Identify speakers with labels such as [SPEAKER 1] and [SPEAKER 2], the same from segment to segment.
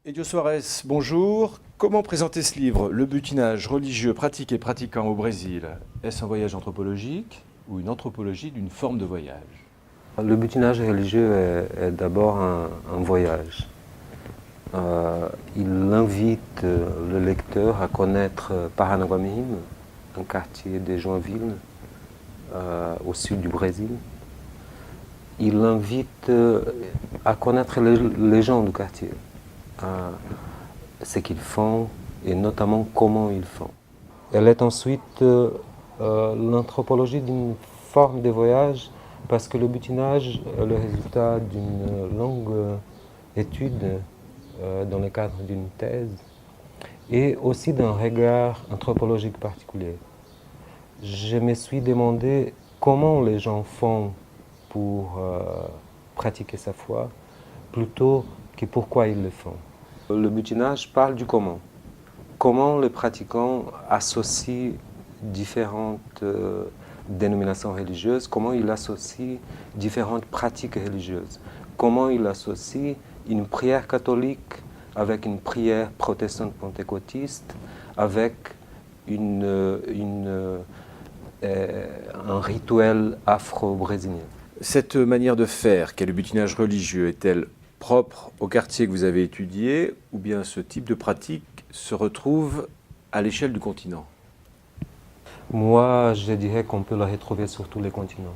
[SPEAKER 1] Edio Soares, bonjour. Comment présenter ce livre, Le butinage religieux pratiqué et pratiquant au Brésil? Est-ce un voyage anthropologique ou une anthropologie d'une forme de voyage?
[SPEAKER 2] Le butinage religieux est d'abord un voyage. Il invite le lecteur à connaître Paranaguá, un quartier de Joinville, au sud du Brésil. Il invite à connaître les gens du quartier, ce qu'ils font et notamment comment ils font. Elle est ensuite l'anthropologie d'une forme de voyage parce que le butinage est le résultat d'une longue étude dans le cadre d'une thèse et aussi d'un regard anthropologique particulier. Je me suis demandé comment les gens font pour pratiquer sa foi plutôt que pourquoi ils le font. Le butinage parle du comment. Comment les pratiquants associent différentes dénominations religieuses, comment ils associent différentes pratiques religieuses, comment ils associent une prière catholique avec une prière protestante pentecôtiste, avec un rituel afro-brésilien.
[SPEAKER 1] Cette manière de faire, qu'est le butinage religieux, est-elle propre au quartier que vous avez étudié ou bien ce type de pratique se retrouve à l'échelle du continent?
[SPEAKER 2] Moi, je dirais qu'on peut le retrouver sur tous les continents.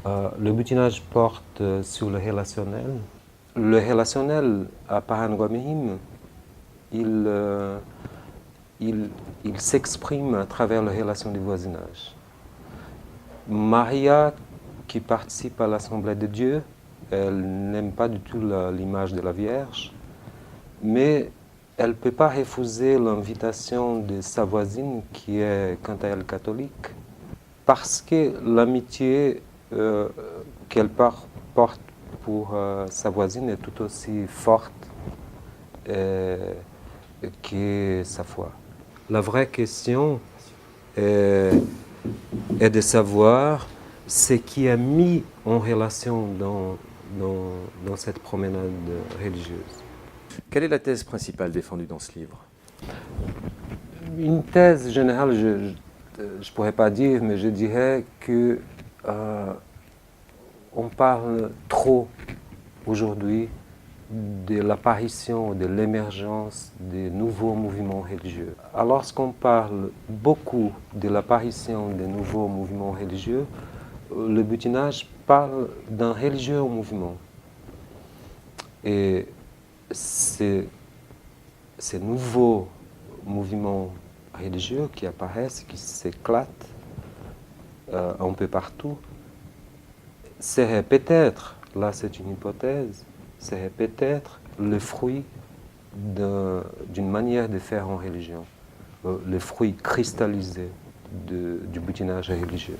[SPEAKER 2] Le butinage porte sur le relationnel. Le relationnel à Paranaguá, il s'exprime à travers la relation du voisinage. Maria, qui participe à l'Assemblée de Dieu, elle n'aime pas du tout l'image de la Vierge, mais elle ne peut pas refuser l'invitation de sa voisine qui est quant à elle catholique, parce que l'amitié qu'elle porte pour sa voisine est tout aussi forte que sa foi. La vraie question est de savoir ce qui est mis en relation dans cette promenade religieuse.
[SPEAKER 1] Quelle est la thèse principale défendue dans ce livre?
[SPEAKER 2] Une thèse générale, je ne pourrais pas dire, mais je dirais que on parle trop aujourd'hui de l'apparition, de l'émergence de nouveaux mouvements religieux. Alors, lorsqu'on parle beaucoup de l'apparition de nouveaux mouvements religieux, le butinage parle d'un religieux au mouvement. Et ces nouveaux mouvements religieux qui apparaissent, qui s'éclatent un peu partout, serait peut-être, là c'est une hypothèse, serait peut-être le fruit d'une manière de faire en religion, le fruit cristallisé du butinage religieux.